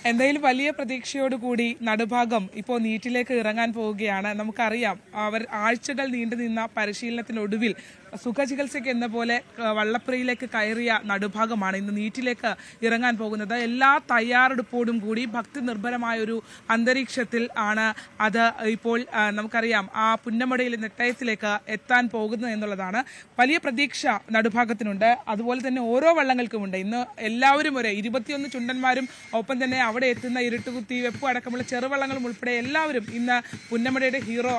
എന്തായാലും വലിയ പ്രതീക്ഷയോടുകൂടി നടുഭാഗം ഇപ്പോൾ നീറ്റിലേക്ക് ഇറങ്ങാൻ പോവുകയാണ്. നമുക്കറിയാം അവർ ആഴ്ചകൾ നീണ്ടുനിന്ന പരിശീലനത്തിനൊടുവിൽ സുഖചികിത്സയ്ക്ക് എന്ന പോലെ വള്ളപ്പുരയിലേക്ക് കയറിയ നടുഭാഗമാണ് ഇന്ന് നീറ്റിലേക്ക് ഇറങ്ങാൻ പോകുന്നത്. എല്ലാ തയ്യാറെടുപ്പോടും കൂടി ഭക്തി നിർഭരമായൊരു അന്തരീക്ഷത്തിൽ ആണ് അത് ഇപ്പോൾ നമുക്കറിയാം ആ പുന്നമടയിൽ നെട്ടയത്തിലേക്ക് എത്താൻ പോകുന്നത് എന്നുള്ളതാണ്. വലിയ പ്രതീക്ഷ നടുഭാഗത്തിനുണ്ട്. അതുപോലെ തന്നെ ഓരോ വള്ളങ്ങൾക്കുമുണ്ട്. ഇന്ന് എല്ലാവരും 21 ചുണ്ടന്മാരും ഒപ്പം തന്നെ അവിടെ എത്തുന്ന ഇരുട്ടുകുത്തി, വെപ്പ് അടക്കമുള്ള ചെറുവള്ളങ്ങളും ഉൾപ്പെടെ എല്ലാവരും ഇന്ന് പുന്നമടയുടെ ഹീറോ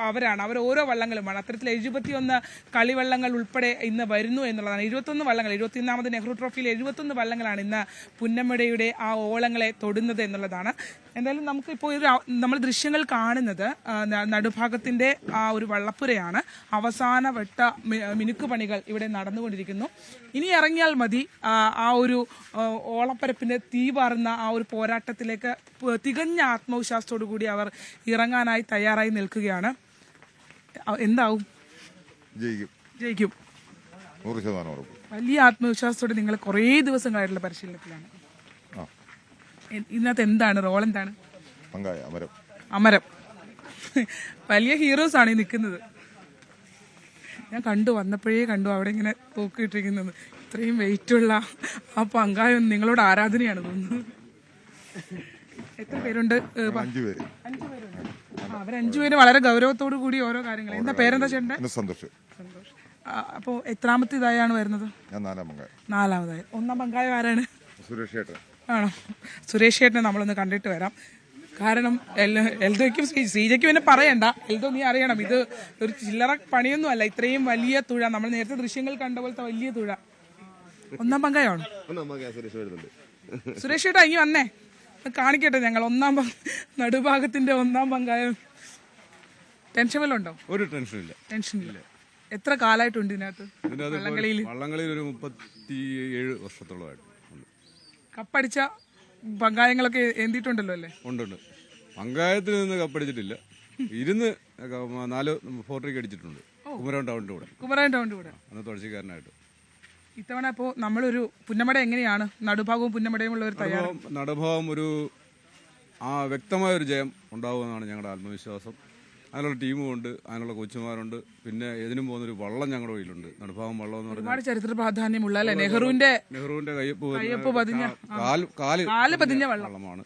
അവരാണ്. അവർ ഓരോ വള്ളങ്ങളുമാണ്. അത്തരത്തിൽ 71 കളിവള്ളങ്ങൾ ഉൾപ്പെടെ ഇന്ന് വരുന്നു എന്നുള്ളതാണ്. 21 വള്ളങ്ങൾ, 21ാമത് നെഹ്റു ട്രോഫിയിൽ 71 വള്ളങ്ങളാണ് ഇന്ന് പുന്നമടയുടെ ആ ഓളങ്ങളെ തൊടുന്നത് എന്നുള്ളതാണ്. എന്തായാലും നമുക്കിപ്പോൾ നമ്മൾ ദൃശ്യങ്ങൾ കാണുന്നത് നടുഭാഗത്തിന്റെ ആ ഒരു വള്ളപ്പുരയാണ്. അവസാന വട്ട മിനുക്കുപണികൾ ഇവിടെ നടന്നുകൊണ്ടിരിക്കുന്നു. ഇനി ഇറങ്ങിയാൽ മതി ആ ഒരു ഓളപ്പരപ്പിന്റെ തീ പാറുന്ന ആ ഒരു പോരാട്ടത്തിലേക്ക് തികഞ്ഞ ആത്മവിശ്വാസത്തോടു കൂടി അവർ ഇറങ്ങാനായി തയ്യാറായി നിൽക്കുകയാണ്. എന്താവും? ജയിക്കും. 100% ഉറപ്പ്. വലിയ ആത്മവിശ്വാസത്തോടെ നിങ്ങൾ കുറേ ദിവസങ്ങളായിട്ടുള്ള പരിശീലനത്തിലാണ്. ഇതിനകത്ത് എന്താണ് റോൾ? എന്താണ്? അമരം. വലിയ ഹീറോസ് ആണ് ഈ നിൽക്കുന്നത്. ഞാൻ വന്നപ്പോഴേ കണ്ടു അവിടെ ഇങ്ങനെ തൂക്കിയിട്ടിരിക്കുന്നത്. ഇത്രയും വെയിറ്റുള്ള ആ പങ്കായം നിങ്ങളോട് ആരാധനയാണ് തോന്നുന്നു. എത്ര പേരുണ്ട്? 5 പേര്. അവർ 5 പേര് വളരെ ഗൗരവത്തോടു കൂടി ഓരോ കാര്യങ്ങൾ. എന്താ പേരെന്താ ചേട്ടൻ്റെ? സന്തോഷ്. അപ്പോൾ എത്രാമത്തെ ഇതായാണ് വരുന്നത്? ഞാൻ 4ാം പങ്കായം. 4ാമതായി. 1ാം പങ്കായം ആരാണ്? സുരേഷ് ചേട്ടൻ. ആണോ? സുരേഷ് ചേട്ടനെ നമ്മളൊന്ന് കണ്ടിട്ട് വരാം. കാരണം എൽദോയ്ക്കും ശ്രീജയ്ക്കും പിന്നെ പറയണ്ട. എൽദോ നീ അറിയണം, ഇത് ഒരു ചില്ലറ പണിയൊന്നും അല്ല. ഇത്രയും വലിയ തുഴ, നമ്മൾ നേരത്തെ ദൃശ്യങ്ങൾ കണ്ട പോലത്തെ വലിയ തുഴ. 1ാം പങ്കായമാണ്. സുരേഷ് ചേട്ടാ ഇനി വന്നേ, കാണിക്കട്ടെ ഞങ്ങൾ നടുഭാഗത്തിന്റെ 1ാം പങ്കായം. ടെൻഷൻ വല്ലതും ഉണ്ടോ? ഒരു ടെൻഷനില്ല. എത്ര കാലമായിട്ടുണ്ട് ഇതിനകത്ത്? വള്ളംകളിയിൽ ഒരു 37 വർഷത്തോളമായിട്ട്. കപ്പടിച്ച പങ്കായങ്ങളൊക്കെ എന്തിട്ടുണ്ടല്ലോ അല്ലേ? ഉണ്ട്. പങ്കായത്തിൽ നിന്ന് കപ്പടിച്ചിട്ടില്ല. ഇരുന്ന് 4 ഫോർട്രിക്ക് അടിച്ചിട്ടുണ്ട്. കുമരകം ടൗണിന്റെ കൂടെ അന്ന് തുഴച്ചിക്കാരനായിട്ട്. ഇത്തവണ അപ്പോൾ നമ്മളൊരു പുന്നമട എങ്ങനെയാണ് നടുഭാഗവും പുന്നമടയും ഉള്ള ഒരു തയ്യാറെടുപ്പ്? നടുഭാഗം ഒരു വ്യക്തമായ ഒരു ജയം ഉണ്ടാവുമെന്നാണ് ഞങ്ങളുടെ ആത്മവിശ്വാസം. അതിനുള്ള ടീമുമുണ്ട്, അതിനുള്ള കോച്ചുമാരുണ്ട്. പിന്നെ ഇതിനും പോകുന്നൊരു വള്ളം ഞങ്ങളുടെ കയ്യിലുണ്ട്. നടുഭാഗം വള്ളം എന്ന് പറഞ്ഞാൽ ഒരുപാട് ചരിത്ര പ്രാധാന്യമുള്ള അല്ലെ? നെഹ്റുവിന്റെ കാല് പതിഞ്ഞ വള്ളമാണ്.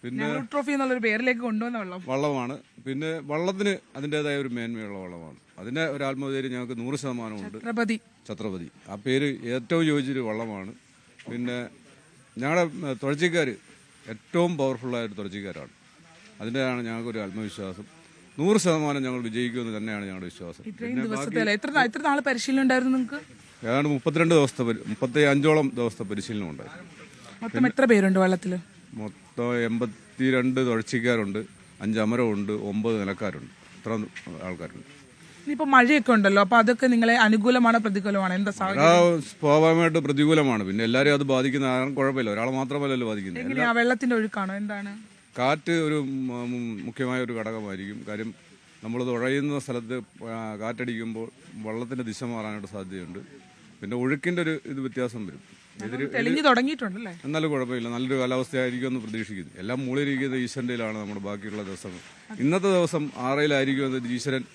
പിന്നെ ട്രോഫി എന്നുള്ള പേരിലേക്ക് കൊണ്ടുവന്ന വള്ളമാണ്. പിന്നെ വള്ളത്തിന് അതിൻ്റെതായ ഒരു മേന്മയുള്ള വള്ളമാണ്. അതിന്റെ ഒരു ആത്മധൈര്യം ഞങ്ങൾക്ക് 100% ഉണ്ട്. ഛത്രപതി ആ പേര് ഏറ്റവും യോജിച്ചൊരു വള്ളമാണ്. പിന്നെ ഞങ്ങളുടെ തുഴച്ചിക്കാർ ഏറ്റവും പവർഫുള്ളായ ഒരു തുഴച്ചിക്കാരാണ്. അതിൻ്റെയാണ് ഞങ്ങൾക്കൊരു ആത്മവിശ്വാസം. 100% ഞങ്ങൾ വിജയിക്കുമെന്ന് തന്നെയാണ് ഞങ്ങളുടെ വിശ്വാസം. എത്ര നാൾ പരിശീലനം ഉണ്ടായിരുന്നു നിങ്ങൾക്ക്? ഏതാണ്ട് 35ഓളം ദിവസത്തെ പരിശീലനം ഉണ്ടായിരുന്നു. മൊത്തം എത്ര പേരുണ്ട് വള്ളത്തിൽ? മൊത്തം 82 തുഴച്ചിക്കാരുണ്ട്, 5 അമരമുണ്ട്, 9 നിലക്കാരുണ്ട്. ഇത്ര ആൾക്കാരുണ്ട്. ഇനിയിപ്പോ മഴയൊക്കെ ഉണ്ടല്ലോ, അപ്പൊ അതൊക്കെ നിങ്ങളെ അനുകൂലമാണോ പ്രതികൂലമാണോ? എന്താ സ്വാഭാവികമായിട്ട് പ്രതികൂലമാണ്. പിന്നെ എല്ലാവരും അത് ബാധിക്കുന്ന കുഴപ്പമില്ല, ഒരാൾ മാത്രമല്ലല്ലോ ബാധിക്കുന്നത്. വെള്ളത്തിന്റെ ഒഴുക്കാണോ? എന്താണ്? കാറ്റ് ഒരു മുഖ്യമായ ഒരു ഘടകമായിരിക്കും. കാര്യം നമ്മൾ തുഴയുന്ന സ്ഥലത്ത് കാറ്റടിക്കുമ്പോൾ വള്ളത്തിന്റെ ദിശ മാറാനായിട്ട് സാധ്യതയുണ്ട്. പിന്നെ ഒഴുക്കിന്റെ ഒരു വ്യത്യാസം വരും. എന്നാലും കുഴപ്പമില്ല, നല്ലൊരു കാലാവസ്ഥയായിരിക്കും എന്ന് പ്രതീക്ഷിക്കുന്നു. എല്ലാം മൂളിയിരിക്കുന്നത് ഈശ്വരൻ്റെയിലാണ് നമ്മുടെ ബാക്കിയുള്ള ദിവസങ്ങൾ. ഇന്നത്തെ ദിവസം 6-യിലായിരിക്കും എന്ന് ഈശ്വരൻ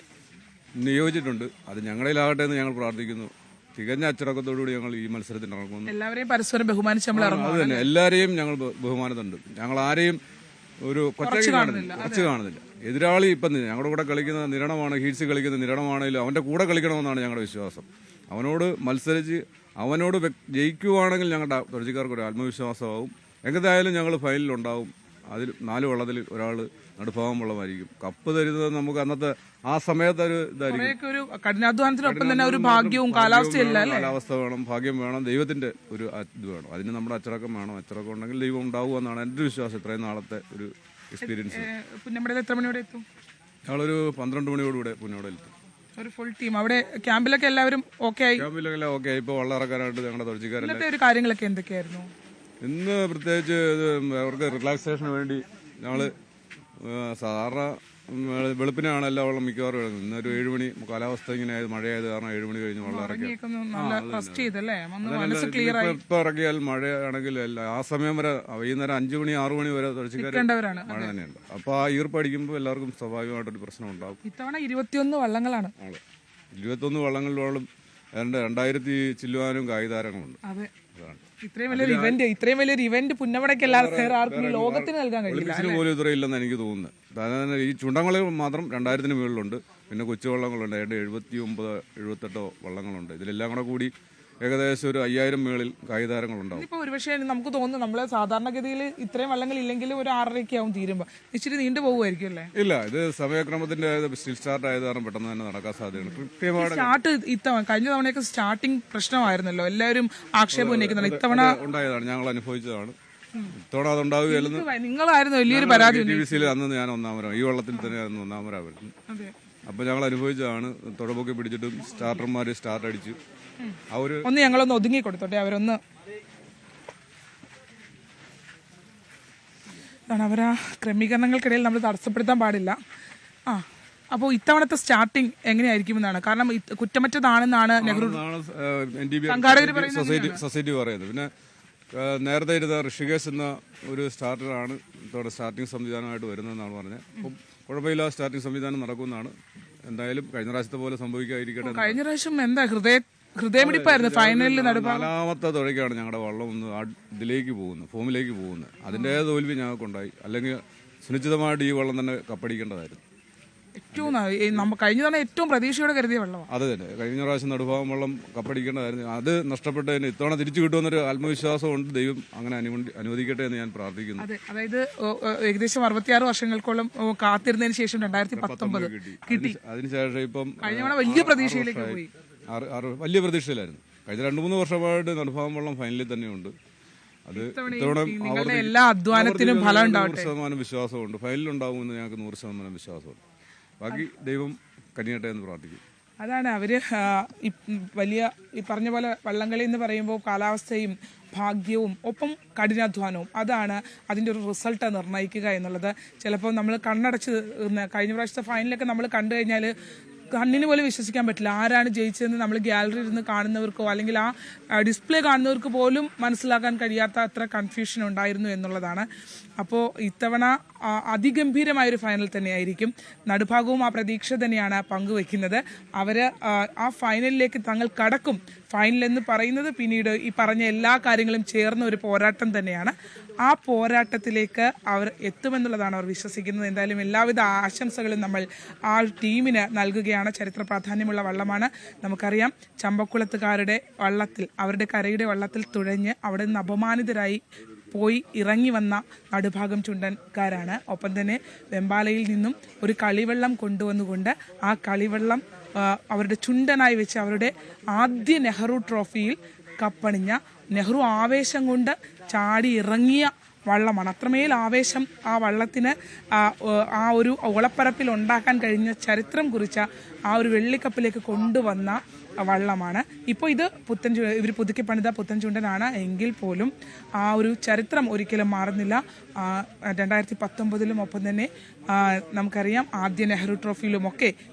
നിയോഗിച്ചിട്ടുണ്ട്. അത് ഞങ്ങളിലാകട്ടെ എന്ന് ഞങ്ങൾ പ്രാർത്ഥിക്കുന്നു. തികഞ്ഞ അച്ചടക്കത്തോടുകൂടി ഞങ്ങൾ ഈ മത്സരത്തിന് ഇറങ്ങുന്നു. എല്ലാവരെയും പരസ്പരം ബഹുമാനിച്ച് അത് തന്നെ, എല്ലാവരെയും ഞങ്ങൾ ബഹുമാനത്തുണ്ട്. ഞങ്ങൾ ആരെയും ഒരു കുറച്ച് കാണുന്നില്ല. എതിരാളി ഇപ്പം ഞങ്ങളുടെ കൂടെ കളിക്കുന്ന നിരണമാണ്, ഹീറ്റ്സ് കളിക്കുന്ന നിരണമാണെങ്കിലും അവന്റെ കൂടെ കളിക്കണമെന്നാണ് ഞങ്ങളുടെ വിശ്വാസം. അവനോട് മത്സരിച്ച് അവനോട് ജയിക്കുവാണെങ്കിൽ ഞങ്ങളുടെ തുഴച്ചിക്കാർക്ക് ഒരു ആത്മവിശ്വാസമാവും. എങ്ങനെയായാലും ഞങ്ങൾ ഫൈനലിലുണ്ടാവും. അതിൽ 4 വള്ളത്തിൽ ഒരാൾ നടുഭാഗം വള്ളമായിരിക്കും. കപ്പ് തരുന്നത് നമുക്ക് അന്നത്തെ ആ സമയത്ത് ഒരു ഇതായിരിക്കും. കഠിനാധ്വാനത്തിനൊപ്പം തന്നെ ഒരു ഭാഗ്യവും കാലാവസ്ഥ വേണം, ഭാഗ്യം വേണം, ദൈവത്തിന്റെ ഒരു ഇത് വേണം. അതിന് നമ്മുടെ അച്ചടക്കം വേണം. അച്ചടക്കം ഉണ്ടെങ്കിൽ ദൈവം ഉണ്ടാവും എന്നാണ് എൻ്റെ വിശ്വാസം. ഇത്രയും നാളത്തെ ഒരു എക്സ്പീരിയൻസ്. പുന്നമടയിൽ എത്ര മണിയോടെ എത്തും? ഞങ്ങളൊരു 12 മണിയോടുകൂടെ പുന്നമടയിൽ എത്തും. ഒരു ഫുൾ ടീം അവിടെ ക്യാമ്പിലൊക്കെ എല്ലാവരും ഓക്കെ ആയി? ക്യാമ്പിലെല്ലാം ഓക്കെ ആയി. ഇപ്പോൾ വള്ളം ഇറക്കാനായിട്ട് ഞങ്ങളുടെ തുഴച്ചിക്കാരെല്ലാം. കാര്യങ്ങളൊക്കെ എന്തൊക്കെയായിരുന്നു ഇന്ന്? പ്രത്യേകിച്ച് അവർക്ക് റിലാക്സേഷന് വേണ്ടി ഞങ്ങൾ സാധാരണ വെളുപ്പിനാണ് എല്ലാ വെള്ളം മിക്കവാറും ഇറങ്ങുന്നത്. ഇന്നൊരു 7 മണി കാലാവസ്ഥ ഇങ്ങനെ ആയത്, മഴയായത് കാരണം 7 മണി കഴിഞ്ഞ് വെള്ളം ഇറക്കി. ഇപ്പൊ ഇറക്കിയാൽ മഴയാണെങ്കിൽ ആ സമയം വരെ വൈകുന്നേരം 5 മണി 6 മണി വരെ തുഴച്ചിക്കാർ മഴ തന്നെയുണ്ട്. അപ്പൊ ആ ഈർപ്പടിക്കുമ്പോൾ എല്ലാവർക്കും സ്വാഭാവികമായിട്ടൊരു പ്രശ്നം ഉണ്ടാവും. ഇത്തവണ 21 വള്ളങ്ങളാണ്. 21 വള്ളങ്ങളിലോളം 2000 ചില്ലുവാനും കായിതാരങ്ങളുണ്ട്. ഇത്രയും വലിയൊരു ഇവന്റ് പുന്നമടയ്ക്ക് ആർക്കും ഈ ലോകത്തിന് നൽകാൻ കഴിയില്ല. ഒളിമ്പിക്സിന് പോലും ഇത്ര ഇല്ലെന്ന് എനിക്ക് തോന്നുന്നത്. സാധാരണ ഈ ചുണ്ടങ്ങളിൽ മാത്രം 2000 മുകളിലുണ്ട്. പിന്നെ കൊച്ചു വള്ളങ്ങളുണ്ട്, 79-78 വള്ളങ്ങളുണ്ട്. ഇതിലെല്ലാം കൂടി ഏകദേശം ഒരു 5000 മേളിൽ കായിതാരങ്ങളുണ്ടാവും. ഇപ്പൊ ഒരുപക്ഷെ നമുക്ക് തോന്നുന്നു നമ്മള് സാധാരണഗതിയിൽ ഇത്രയും വള്ളങ്ങൾ ഇല്ലെങ്കിൽ ഒരു 6:30 ആവും തീരുമ്പോ. ഇച്ചിരി നീണ്ടു പോകുമായിരിക്കും അല്ലേ? ഇല്ല, ഇത് സമയക്രമത്തിന്റെ സ്റ്റിൽ സ്റ്റാർട്ട് ആയത് കാരണം പെട്ടെന്ന് തന്നെ നടക്കാൻ സാധ്യതയുണ്ട്. കൃത്യമായിട്ട് കഴിഞ്ഞ തവണയൊക്കെ സ്റ്റാർട്ടിംഗ് പ്രശ്നമായിരുന്നല്ലോ, എല്ലാവരും ആക്ഷേപം ഉന്നയിക്കുന്നുണ്ട്. ഇത്തവണ ഉണ്ടായതാണ്, ഞങ്ങൾ അനുഭവിച്ചതാണ്. ഇത്തവണ അതുണ്ടാവുകയല്ലെന്ന് നിങ്ങളായിരുന്നു വലിയൊരു പരാതി. TVC-യിൽ അന്ന് ഞാൻ ഒന്നാമരാണ്, ഈ വള്ളത്തിൽ തന്നെയായിരുന്നു ഒന്നാമരാവുന്നത്. അപ്പൊ ഞങ്ങൾ അനുഭവിച്ചതാണ്. തുഴപ്പൊക്കെ പിടിച്ചിട്ടും സ്റ്റാർട്ടർമാര് സ്റ്റാർട്ട് അടിച്ചു. ഒന്ന് ഞങ്ങളൊന്ന് ഒതുങ്ങി കൊടുത്തോട്ടെ, അവരൊന്ന് അവരാ ക്രമീകരണങ്ങൾക്കിടയിൽ നമ്മൾ തടസ്സപ്പെടുത്താൻ പാടില്ല. അപ്പോൾ ഇത്തവണത്തെ സ്റ്റാർട്ടിങ് എങ്ങനെയായിരിക്കുമെന്നാണ്, കാരണം കുറ്റമറ്റതാണെന്നാണ് നെഹ്റു സൊസൈറ്റി പറയുന്നത്. പിന്നെ നേരത്തെ ഇരുന്ന ഋഷികേശ് എന്ന ഒരു സ്റ്റാർട്ടറാണ് ഇത്തവണ സ്റ്റാർട്ടിംഗ് സംവിധാനമായിട്ട് വരുന്നതെന്നാണ് പറഞ്ഞത്. അപ്പം കുഴപ്പമില്ല, സ്റ്റാർട്ടിംഗ് സംവിധാനം നടക്കുന്നതാണ്. എന്തായാലും കഴിഞ്ഞ പ്രാവശ്യത്തെ പോലെ സംഭവിക്കാതിരിക്കട്ടെ. കഴിഞ്ഞ പ്രാവശ്യം എന്താ ഹൃദയമിടിപ്പായിരുന്നു ഫൈനലിൽ. 4ാമത്തെ തുഴയ്ക്കാണ് ഞങ്ങളുടെ വള്ളം ഒന്ന് ഇതിലേക്ക് പോകുന്നത്, ഫോമിലേക്ക് പോകുന്നത്. അതിൻ്റെ തോൽവി ഞങ്ങൾക്കുണ്ടായി. അല്ലെങ്കിൽ സുനിശ്ചിതമായിട്ട് ഈ വള്ളം തന്നെ കപ്പടിക്കേണ്ടതായിരുന്നു. കഴിഞ്ഞ തവണ ഏറ്റവും പ്രതീക്ഷയോടെ കരുതിയ വെള്ളം. അത് തന്നെ, കഴിഞ്ഞ പ്രാവശ്യം നടുഭാഗം വെള്ളം കപ്പടിക്കേണ്ടതായിരുന്നു. അത് നഷ്ടപ്പെട്ടതിന് ഇത്തവണ തിരിച്ചു കിട്ടുമെന്നൊരു ആത്മവിശ്വാസമുണ്ട്. ദൈവം അങ്ങനെ അനുവദിക്കട്ടെ എന്ന് ഞാൻ പ്രാർത്ഥിക്കുന്നു. അതായത് ഏകദേശം 66 വർഷങ്ങൾക്കോളം കാത്തിരുന്നതിന് ശേഷം 2019 കിട്ടി. അതിനുശേഷം ഇപ്പം കഴിഞ്ഞ വലിയ പ്രതീക്ഷയിലേക്ക് പോയി. വലിയ പ്രതീക്ഷയിലായിരുന്നു. കഴിഞ്ഞ 2-3 വർഷമായിട്ട് നടുഭാഗം വെള്ളം ഫൈനലിൽ തന്നെയുണ്ട്. അത് ഇത്തവണ എല്ലാ അധ്വാനത്തിനും ഫലം ഉണ്ടാവട്ടെ. 100% വിശ്വാസമുണ്ട്. ഫൈനലുണ്ടാവുമെന്ന് ഞങ്ങൾക്ക് 100% വിശ്വാസമുണ്ട്. ബാക്കി ദൈവം കനിയട്ടെ എന്ന് പ്രാർത്ഥിക്കും. അതാണ് അവര് വലിയ ഈ പറഞ്ഞ പോലെ വള്ളംകളി എന്ന് പറയുമ്പോൾ കാലാവസ്ഥയും ഭാഗ്യവും ഒപ്പം കഠിനാധ്വാനവും അതാണ് അതിൻ്റെ ഒരു റിസൾട്ട് നിർണ്ണയിക്കുക എന്നുള്ളത്. ചിലപ്പോൾ നമ്മൾ കണ്ണടച്ച് കഴിഞ്ഞ പ്രാവശ്യത്തെ ഫൈനലൊക്കെ നമ്മൾ കണ്ടു കഴിഞ്ഞാൽ കണ്ണിന് പോലും വിശ്വസിക്കാൻ പറ്റില്ല. ആരാണ് ജയിച്ചതെന്ന് നമ്മൾ ഗാലറിയിൽ ഇരുന്ന് കാണുന്നവർക്കോ അല്ലെങ്കിൽ ആ ഡിസ്പ്ലേ കാണുന്നവർക്ക് പോലും മനസ്സിലാക്കാൻ കഴിയാത്ത അത്ര കൺഫ്യൂഷൻ ഉണ്ടായിരുന്നു എന്നുള്ളതാണ്. അപ്പോൾ ഇത്തവണ അതിഗംഭീരമായൊരു ഫൈനൽ തന്നെയായിരിക്കും. നടുഭാഗവും ആ പ്രതീക്ഷ തന്നെയാണ് പങ്കുവെക്കുന്നത്. അവർ ആ ഫൈനലിലേക്ക് തങ്ങൾ കടക്കും. ഫൈനൽ എന്ന് പറയുന്നത് പിന്നീട് ഈ പറഞ്ഞ എല്ലാ കാര്യങ്ങളും ചേർന്ന ഒരു പോരാട്ടം തന്നെയാണ്. ആ പോരാട്ടത്തിലേക്ക് അവർ എത്തുമെന്നുള്ളതാണ് അവർ വിശ്വസിക്കുന്നത്. എന്തായാലും എല്ലാവിധ ആശംസകളും നമ്മൾ ആ ടീമിന് നൽകുകയാണ്. ചരിത്ര പ്രാധാന്യമുള്ള വള്ളമാണ്. നമുക്കറിയാം, ചമ്പക്കുളത്തുകാരുടെ വള്ളത്തിൽ, അവരുടെ കരയുടെ വള്ളത്തിൽ തുഴഞ്ഞ് അവിടെ നിന്ന് അപമാനിതരായി പോയി ഇറങ്ങി വന്ന നടുഭാഗം ചുണ്ടൻകാരാണ്. ഒപ്പം തന്നെ വെമ്പാലയിൽ നിന്നും ഒരു കളിവെള്ളം കൊണ്ടുവന്നുകൊണ്ട് ആ കളിവെള്ളം അവരുടെ ചുണ്ടനായി വെച്ച് അവരുടെ ആദ്യ നെഹ്റു ട്രോഫിയിൽ കപ്പണിഞ്ഞ നെഹ്റു ആവേശം കൊണ്ട് ചാടി ഇറങ്ങിയ വള്ളമാണ്. അത്രമേൽ ആവേശം ആ വള്ളത്തിന് ആ ഒരു ഓളപ്പരപ്പിൽ ഉണ്ടാക്കാൻ കഴിഞ്ഞ ചരിത്രം കുറിച്ച ആ ഒരു വെള്ളിക്കപ്പിലേക്ക് കൊണ്ടുവന്ന വള്ളമാണ്. ഇപ്പോൾ ഇത് ഇവർ പുതുക്കി പണിത പുത്തൻ ചുണ്ടനാണ് എങ്കിൽ പോലും ആ ഒരു ചരിത്രം ഒരിക്കലും മാറുന്നില്ല. 2019 ഒപ്പം തന്നെ നമുക്കറിയാം ആദ്യ നെഹ്റു ട്രോഫിയിലുമൊക്കെ